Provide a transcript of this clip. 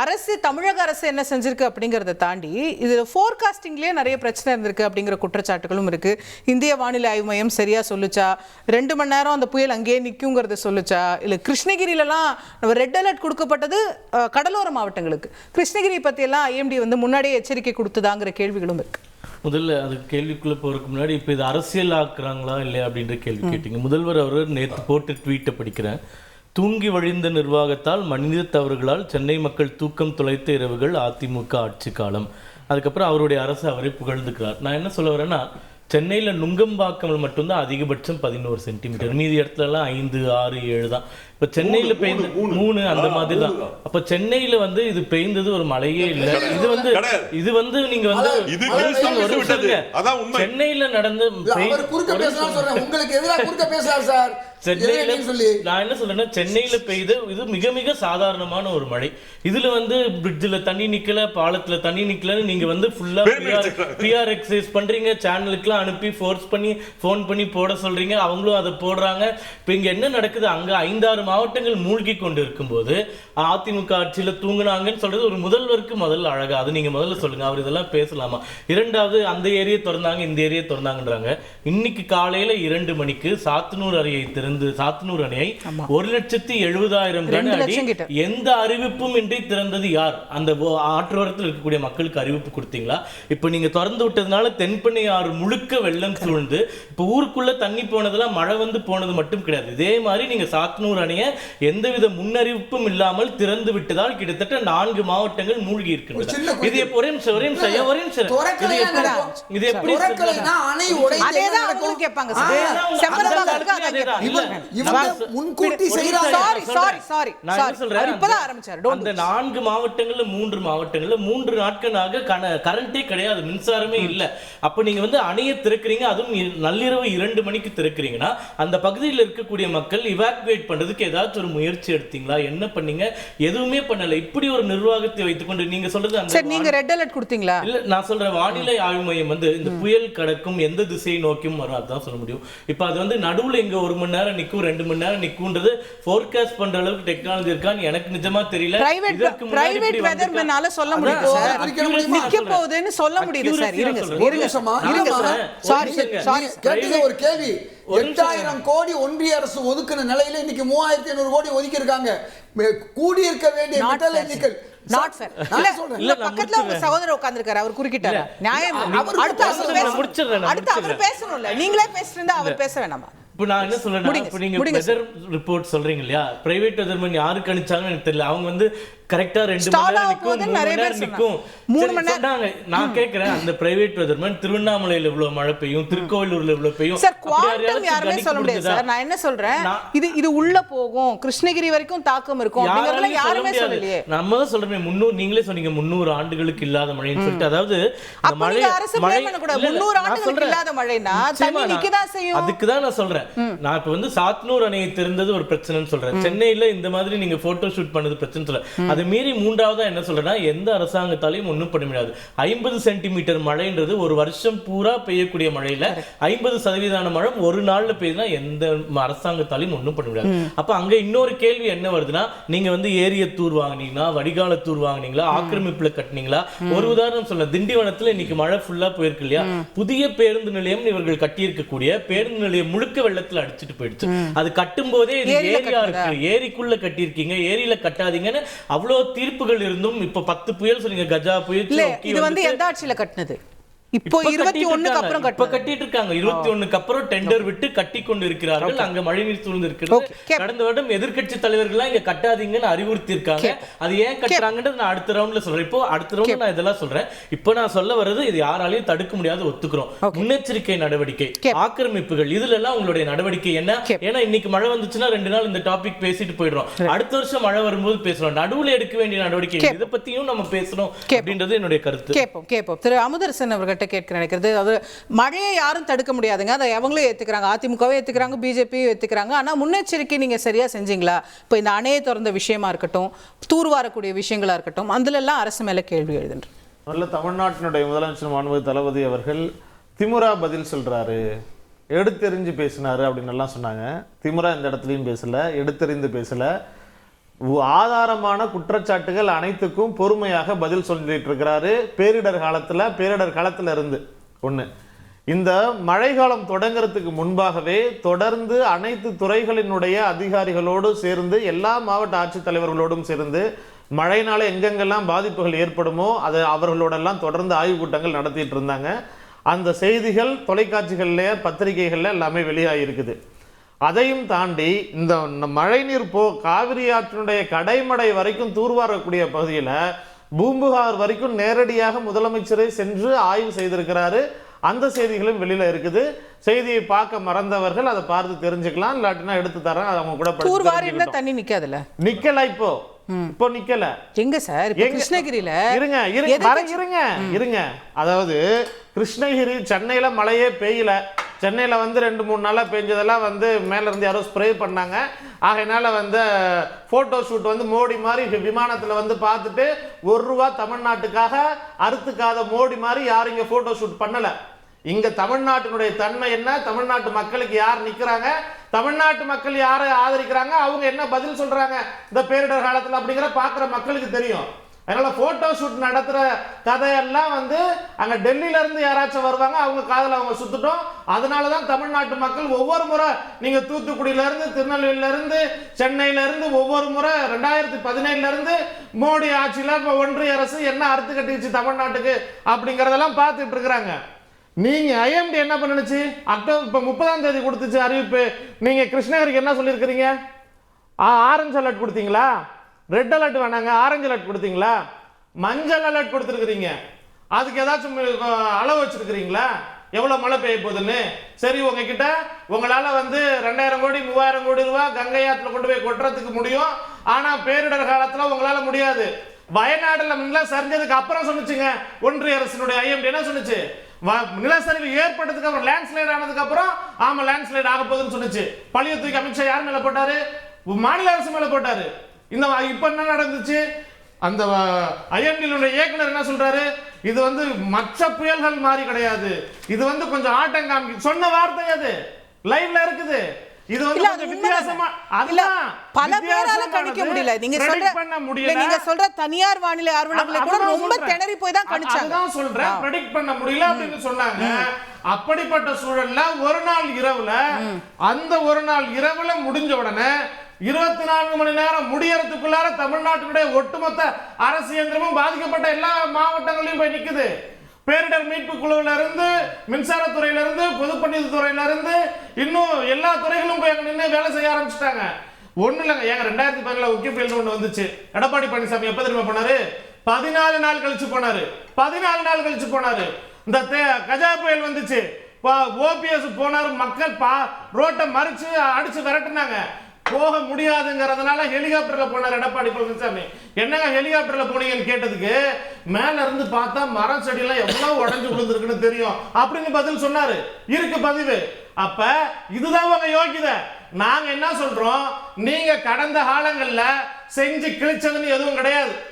அரசு தமிழக அரசு என்ன செஞ்சிருக்கு அப்படிங்கிறத தாண்டி இது ஃபோர்காஸ்டிங்லேயே நிறைய பிரச்சனை இருந்திருக்கு அப்படிங்கிற குற்றச்சாட்டுகளும் இருக்கு. இந்திய வானிலை ஆய்வு மையம் சரியா சொல்லுச்சா, 2 மணி நேரம் அந்த புயல் அங்கேயே நிற்குங்கிறத சொல்லுச்சா, இல்லை கிருஷ்ணகிரியிலலாம் ரெட் அலர்ட் கொடுக்கப்பட்டது கடலோர மாவட்டங்களுக்கு, கிருஷ்ணகிரி பற்றியெல்லாம் ஐஎம்டி வந்து முன்னாடியே எச்சரிக்கை கொடுத்ததாங்கிற கேள்விகளும் இருக்கு. முதல்ல அது கேள்விக்குள்ளே போகிறதுக்கு முன்னாடி இப்போ இது அரசியல் ஆக்குறாங்களா இல்லையா அப்படின்ற கேள்வி கேட்டீங்க. முதல்வர் அவர் நேற்று போட்டு ட்வீட்டை படிக்கிறேன். தூங்கி வழிந்த நிர்வாகத்தால் மனித தவறுகளால் சென்னை மக்கள் தூக்கம் தொலைத்த இரவுகள் அதிமுக ஆட்சி காலம். அதுக்கப்புறம் அவருடைய அரசு அவரை புகழ்ந்துக்கிறார். நான் என்ன சொல்ல வரேன்னா, சென்னையில் நுங்கம்பாக்கமில் மட்டும்தான் அதிகபட்சம் 11 சென்டிமீட்டர், மீதி இடத்துலலாம் 5, 6, 7 தான். இப்போ சென்னையில் பெய்ந்த 3 அந்த மாதிரி தான். அப்போ சென்னையில் வந்து இது பெய்ந்தது ஒரு மழையே இல்லை. இது வந்து நீங்க வந்து சென்னையில நடந்த நான் என்ன சொல்றேன்னா, சென்னையில பெய்த இது மிக மிக சாதாரணமான ஒரு மழை. இதுல வந்து பிரிட்ஜ்ல தண்ணி நிக்கல, பாலத்துல தண்ணி நிக்கலன்னு நீங்க வந்து ஃபுல்லா பிஆர் எக்ஸசைஸ் பண்றீங்க, சேனலுக்குலாம் அனுப்பி ஃபோர்ஸ் பண்ணி ஃபோன் பண்ணி போட சொல்றீங்க, அவங்களும் அதை போடுறாங்க. இப்போ இங்க என்ன நடக்குது, அங்க 5-6 மாவட்டங்கள் மூழ்கி கொண்டு இருக்கும்போது அதிமுக ஆட்சியில தூங்குனாங்கன்னு சொல்றது ஒரு முதல்வருக்கு முதல்ல அழகா, அது நீங்க முதல்ல சொல்லுங்க. அவர் இதெல்லாம் பேசலாமா? இரண்டாவது, அந்த ஏரியை திறந்தாங்க இந்த ஏரியை திறந்தாங்கன்றாங்க. இன்னைக்கு காலையில 2 மணிக்கு சாத்தனூர் அணையை 1,70,70,000 கன அடி எந்த அறிவிப்பும் இன்றி திறந்தது யார்? அந்த ஆற்றோரத்தில் இருக்கக்கூடிய மக்களுக்கு அறிவிப்பு கொடுத்தீங்களா? இப்ப நீங்க திறந்து விட்டதுனால தென்பெண்ணை ஆறு முழுக்க வெள்ளம் சூழ்ந்து இப்ப ஊருக்குள்ள தண்ணி போனதெல்லாம் மழை வந்து போனது மட்டும் கிடையாது. இதே மாதிரி நீங்க சாத்தனூர் அணையை எந்தவித முன்னறிவிப்பும் இல்லாமல் திறந்து விட்டதால் கிட்டத்தட்ட 4 மாவட்டங்கள் மூழ்கி இருக்கின்றன. இது ஒரே இது எப்படி முன்கூட்டி அந்த 4 மாவட்டங்கள்ல 3 மாவட்டங்கள்ல 3 நாட்களாக கரண்டே கிடையாது, மின்சாரமே இல்ல. அப்ப நீங்க வந்து அணையை திறக்கிறீங்க, அதுவும் நள்ளிரவு 2 மணிக்கு திறக்கிறீங்கன்னா அந்த பகுதியில் இருக்கக்கூடிய மக்கள் இவாக்குவேட் பண்றதுக்கு ஏதாச்சும் ஒரு முயற்சி எடுத்தீங்களா? என்ன பண்ணீங்க? எதுவுமே பண்ணல. இப்படி ஒரு நிர்வாகத்தை வைத்துக்கொண்டு நீங்க சொல்றது நீங்க ரெட் அலர்ட் கொடுத்தீங்களா? இல்ல, நான் சொல்றேன், வானிலை ஆய்வு மையம் வந்து இந்த புயல் கடக்கும் எந்த திசையை நோக்கியும் வரும், அதான் சொல்ல முடியும். இப்ப அது வந்து நடுவுல இங்க 1 மணி நேரம் நிக்கும் 2 மணி நேரம் நிக்கும்ன்றது ஃபோர்காஸ்ட் பண்ற அளவுக்கு டெக்னாலஜி இருக்கான்னு எனக்கு நிஜமா தெரியல. பிரைவேட் வெதர்மேனால சொல்ல முடியும் சார், நிக்க போகுதுன்னு சொல்ல முடியுது சார். ஒரு கேள்வி, 8,000 கோடி ஒன்றிய அரசு ஒதுக்கின நிலையில இன்னைக்கு 3,500 கோடி ஒதுக்கி இருக்காங்க. கூடி இருக்க வேண்டிய மெட்டல் எண்ணிக்கை பக்கத்துல உங்க சகோதரர் உட்கார்ந்திருக்காரு, அவர் குறுக்கிட்டாரு. நியாயம். அடுத்து அவர் பேசணும்ல, நீங்களே பேசிட்டு இருந்தா அவர் பேச வேணாமா? இப்போ நான் என்ன சொல்றேன்னா, இப்போ நீங்க வெதர் ரிப்போர்ட் சொல்றீங்க இல்லையா, பிரைவேட் வெதர்மேன் யாரு கணிச்சாங்கன்னு எனக்கு தெரியல. அவங்க வந்து கரெக்டா 2 மணி நேரம் நிக்கும், 3 மணி நேரம் நிக்கும், 3 மணி நேரம். நான் கேக்குறேன், அந்த பிரைவேட் வெதர்மேன் திருவண்ணாமலையில எவ்வளவு மழை பெய்யும், திருக்கோவிலூர்ல எவ்வளவு பெய்யும் சார், குவாண்டம் யாருமே சொல்ல முடியாது சார். நான் என்ன சொல்றேன், இது உள்ள போகும், கிருஷ்ணகிரி வரைக்கும் தாக்கம் இருக்கும் அப்படிங்கறதுல யாருமே சொல்லலையே. நம்ம தான் சொல்றேன், 300 நீங்களே சொன்னீங்க 300 ஆண்டுகளுக்கு இல்லாத மழைன்னு சொல்லிட்டு. அதாவது அந்த மழை அரசு பிளேம் பண்ண கூடாது. 300 ஆண்டுகளுக்கு இல்லாத மழைனா தண்ணி நிக்கதா செய்யும். அதுக்கு தான் நான் சொல்றேன். நான் இப்ப வந்து சாத்தனூர் அணையை திறந்தது ஒரு பிரச்சனைன்னு சொல்றேன். சென்னையில இந்த மாதிரி நீங்க போட்டோ ஷூட் பண்ணது பிரச்சனை சொல்ல. அது மீறி மூன்றாவதா என்ன சொல்றேன்னா, எந்த அரசாங்கத்தாலையும் ஒன்றும் பண்ண முடியாது. 50 சென்டிமீட்டர் மழைன்றது ஒரு வருஷம் பூரா பெய்யக்கூடிய மழையில 50% மழை ஒரு நாள்ல பெய்யுதுன்னா எந்த அரசாங்கத்தாலையும் ஒன்றும் பண்ண முடியாது. அப்ப அங்க இன்னொரு கேள்வி என்ன வருதுன்னா, நீங்க வந்து ஏரிய தூர் வாங்கினீங்களா, வடிகால தூர் வாங்கினீங்களா, ஆக்கிரமிப்புல கட்டினீங்களா? ஒரு உதாரணம் சொல்ல, திண்டிவனத்துல இன்னைக்கு மழை ஃபுல்லா போயிருக்கு இல்லையா, புதிய பேருந்து நிலையம் இவர்கள் கட்டி இருக்கக்கூடிய பேருந்து நிலையம் முழுக்க வெள்ளத்துல அடிச்சுட்டு போயிடுச்சு. அது கட்டும் போதே ஏரியா இருக்கு, ஏரிக்குள்ள கட்டி இருக்கீங்க, ஏரியில கட்டாதீங்கன்னு அவ்வளவு தீர்ப்புகள் இருந்தும் இப்ப 10 புயல் சொன்னீங்க, கஜா புயல். இது வந்து எந்த ஆட்சியில கட்டினது? இப்போ 21க்கு அப்புறம் கட்டிட்டு இருக்காங்க. 21க்கு அப்புறம் டெண்டர் விட்டு கட்டி கொண்டு இருக்கிறார்கள். அங்க மழைநீர் சூழ்ந்து இருக்கிறது. கடந்த வருடம் எதிர்க்கட்சி தலைவர்கள்லாம் இங்க கட்டாதீங்கன்னு அறிவுறுத்தி இருக்காங்க. அது ஏன் கட்டுறாங்கன்றது நான் அடுத்த ரவுண்ட்ல சொல்றேன். இப்போ அடுத்த ரவுண்ட்ல நான் இதெல்லாம் சொல்றேன். இப்போ நான் சொல்ல வர்றது, இது யாராலையும் தடுக்க முடியாது, ஒத்துக்கிறோம். முன்னெச்சரிக்கை நடவடிக்கை, ஆக்கிரமிப்புகள், இதுல எல்லாம் உங்களுடைய நடவடிக்கை என்ன? ஏன்னா இன்னைக்கு மழை வந்துச்சுன்னா 2 நாள் இந்த டாபிக் பேசிட்டு போயிடுறோம். அடுத்த வருஷம் மழை வரும்போது பேசுறோம். நடுவுல எடுக்க வேண்டிய நடவடிக்கை இதை பத்தியும் நம்ம பேசணும் அப்படின்றது என்னுடைய கருத்து. கேட்போம். திரு அமுதரசன் அவர்கள் கேட்க நினைக்கிறது, அது மழையை யாரும் தடுக்க முடியாதுங்க, அதை அவங்களே ஏத்துக்கிறாங்க, அதிமுகவே ஏத்துக்கிறாங்க, பிஜேபியும் ஏத்துக்கிறாங்க. ஆனா முன்னெச்சரிக்கை நீங்க சரியா செஞ்சீங்களா? இப்போ இந்த அணையை திறந்த விஷயமா இருக்கட்டும், தூர்வாரக்கூடிய விஷயங்களா இருக்கட்டும், அதுல எல்லாம் அரசு மேல கேள்வி எழுதுன்ற. நல்ல தமிழ்நாட்டினுடைய முதலமைச்சர் மாண்புமிகு தளபதி அவர்கள் திமுரா பதில் சொல்றாரு, எடுத்தெறிஞ்சு பேசினாரு அப்படின்னு எல்லாம் சொன்னாங்க. திமுரா இந்த இடத்துலையும் பேசல, எடுத்தெறிந்து பேசல. ஆதாரமான குற்றச்சாட்டுகள் அனைத்துக்கும் பொறுமையாக பதில் சொல்லிட்டு இருக்கிறாரு. பேரிடர் காலத்துல இருந்து ஒண்ணு. இந்த மழைக்காலம் தொடங்கிறதுக்கு முன்பாகவே தொடர்ந்து அனைத்து துறைகளினுடைய அதிகாரிகளோடு சேர்ந்து எல்லா மாவட்ட ஆட்சித்தலைவர்களோடும் சேர்ந்து மழைனால எங்கெங்கெல்லாம் பாதிப்புகள் ஏற்படுமோ அதை அவர்களோடெல்லாம் தொடர்ந்து ஆய்வு கூட்டங்கள் நடத்திட்டு இருந்தாங்க. அந்த செய்திகள் தொலைக்காட்சிகள்ல பத்திரிகைகள்ல எல்லாமே வெளியாகிருக்குது. அதையும் தாண்டி இந்த மழைநீர் காவிரி ஆற்றினுடைய கடைமடை வரைக்கும் தூர்வாரக்கூடிய பகுதியில் பூம்புகார் வரைக்கும் நேரடியாக முதலமைச்சரை சென்று ஆய்வு செய்திருக்கிறாரு. அந்த செய்திகளும் வெளியில இருக்குது. செய்தியை பார்க்க மறந்தவர்கள் அதை பார்த்து தெரிஞ்சுக்கலாம். இல்லாட்டினா எடுத்து தரேன், அவங்க கூட தண்ணி நிக்காதுல நிக்கல. இப்போ நிக்கல எங்க சார்? கிருஷ்ணகிரியில இருங்க. அதாவது கிருஷ்ணகிரி சென்னையில மழையே பெய்யல. சென்னையில 2-3 நாளா பெஞ்சதெல்லாம் மேல இருந்து யாரோ ஸ்ப்ரே பண்ணாங்க. ஆகையினால போட்டோ ஷூட் மோடி மாதிரி விமானத்துல பார்த்துட்டு ₹1 தமிழ்நாட்டுக்காக அறுத்துக்காத மோடி மாதிரி யாரும் இங்க போட்டோ ஷூட் பண்ணல. இங்க தமிழ்நாட்டினுடைய தன்மை என்ன, தமிழ்நாட்டு மக்களுக்கு யார் நிக்கிறாங்க, தமிழ்நாட்டு மக்கள் யாரை ஆதரிக்கிறாங்க, அவங்க என்ன பதில் சொல்றாங்க இந்த பேரிடர் காலத்துல அப்படிங்கிற பாக்குற மக்களுக்கு தெரியும். அதனால போட்டோ ஷூட் நடத்துற கதையெல்லாம் அங்க டெல்லியில இருந்து யாராச்சும் வருவாங்க, அவங்க காதல அவங்க சுத்துட்டோம். அதனாலதான் தமிழ்நாட்டு மக்கள் ஒவ்வொரு முறை நீங்க தூத்துக்குடியில இருந்து திருநெல்வேலியில இருந்து சென்னையில இருந்து ஒவ்வொரு முறை 2017 இருந்து மோடி ஆட்சியில ஒன்றிய அரசு என்ன அறுத்து கட்டிச்சு தமிழ்நாட்டுக்கு அப்படிங்கறதெல்லாம் பார்த்துட்டு இருக்கிறாங்க. நீங்க ஐஎம்டி என்ன பண்ணுச்சு? அக்டோபர் இப்ப 30ஆம் தேதி கொடுத்துச்சு அறிவிப்பு. நீங்க கிருஷ்ணகிரிக்கு என்ன சொல்லியிருக்கிறீங்க? ஆரஞ்சு அலர்ட் கொடுத்தீங்களா? ரெட் அலர்ட் வேணாங்க, ஆரஞ்சு அலர்ட் கொடுத்தீங்களா? மஞ்சள் அலர்ட் கொடுத்துருக்கிறீங்க. அதுக்கு ஏதாச்சும் அளவு வச்சிருக்கிறீங்களா எவ்வளவு மழை பெய்ய போகுதுன்னு? சரி, உங்ககிட்ட உங்களால 2000 கோடி 3000 கோடி ரூபாய் கங்கை ஆற்றுல கொண்டு போய் கொட்டுறதுக்கு முடியும். ஆனா பேரிடர் காலத்துல உங்களால முடியாது. வயநாடுல சரிஞ்சதுக்கு அப்புறம் சொன்னிச்சுங்க ஒன்றிய அரசினுடைய ஐஎம்டி என்ன சொன்னிச்சு? நிலச்சரிவு ஏற்பட்டதுக்கு அப்புறம் லேண்ட்ஸ்லைட் ஆனதுக்கு அப்புறம் ஆமா லேண்ட்ஸ்லைட் ஆக போகுதுன்னு சொன்னிச்சு. பழைய தூக்கி அமித்ஷா யார் மேல போட்டாரு? மாநில அரசு மேல போட்டாரு. இந்த இப்ப என்ன நடந்துச்சு? அந்த ஐஎம்டியினுடைய இயக்குனர் என்ன சொல்றாரு? இது மற்ற புயல்கள் மாதிரி கிடையாது, இது கொஞ்சம் ஆட்டம் காமிக்கு சொன்ன வார்த்தை. அது லைவ்ல இருக்குது. இது வித்தியாசமா பல பேரால கணிக்க முடியல. நீங்க சொல்ற தனியார் வானிலை ஆர்வலர்களை கூட ரொம்ப திணறி போய் தான் கணிச்சாங்க. அதான் சொல்றேன், பிரெடிக்ட் பண்ண முடியல அப்படின்னு சொன்னாங்க. அப்படிப்பட்ட சூழல்ல ஒரு நாள் இரவுல முடிஞ்ச உடனே 24 மணி நேரம் முடியறதுக்குள்ளார தமிழ்நாட்டினுடைய ஒட்டுமொத்த அரசு இயந்திரமும் பாதிக்கப்பட்ட எல்லா மாவட்டங்களையும் போய் நிக்குது. பேரிடர் மீட்பு குழுவில இருந்து, மின்சாரத்துறையில இருந்து, பொதுப்பணித்துறை துறையில இருந்து இன்னும் எல்லா துறைகளும் போய் அங்க நின்று வேலை செய்ய ஆரம்பிச்சுட்டாங்க. ஒண்ணு இல்லைங்க, ஏங்க 2017 ஒக்கி புயல் ஒண்ணு வந்துச்சு. எடப்பாடி பழனிசாமி எப்ப தெரியுமா போனாரு? 14 நாள் கழிச்சு போனாரு. 14 நாள் கழிச்சு போனாரு. இந்த கஜா புயல் வந்துச்சு, ஓபிஎஸ் போனாரு. மக்கள் ரோட்டை மறிச்சு அடிச்சு விரட்டுனாங்க. போக முடியாதுங்கிறதுனால ஹெலிகாப்டர்ல போனார் எடப்பாடி பழனிசாமி. என்னங்க ஹெலிகாப்டர்ல போனீங்கன்னு கேட்டதுக்கு, மேல இருந்து பார்த்தா மரம் செடி எல்லாம் எவ்வளவு உடைஞ்சு விழுந்திருக்குன்னு தெரியும் அப்படின்னு பதில் சொன்னாரு. இருக்கு பதிவு. அப்ப இதுதான் உங்க யோகிதை. நாங்க என்ன சொல்றோம்? நீங்க கடந்த காலங்கள்ல செஞ்சு கிழிச்சதுன்னு எதுவும் கிடையாது.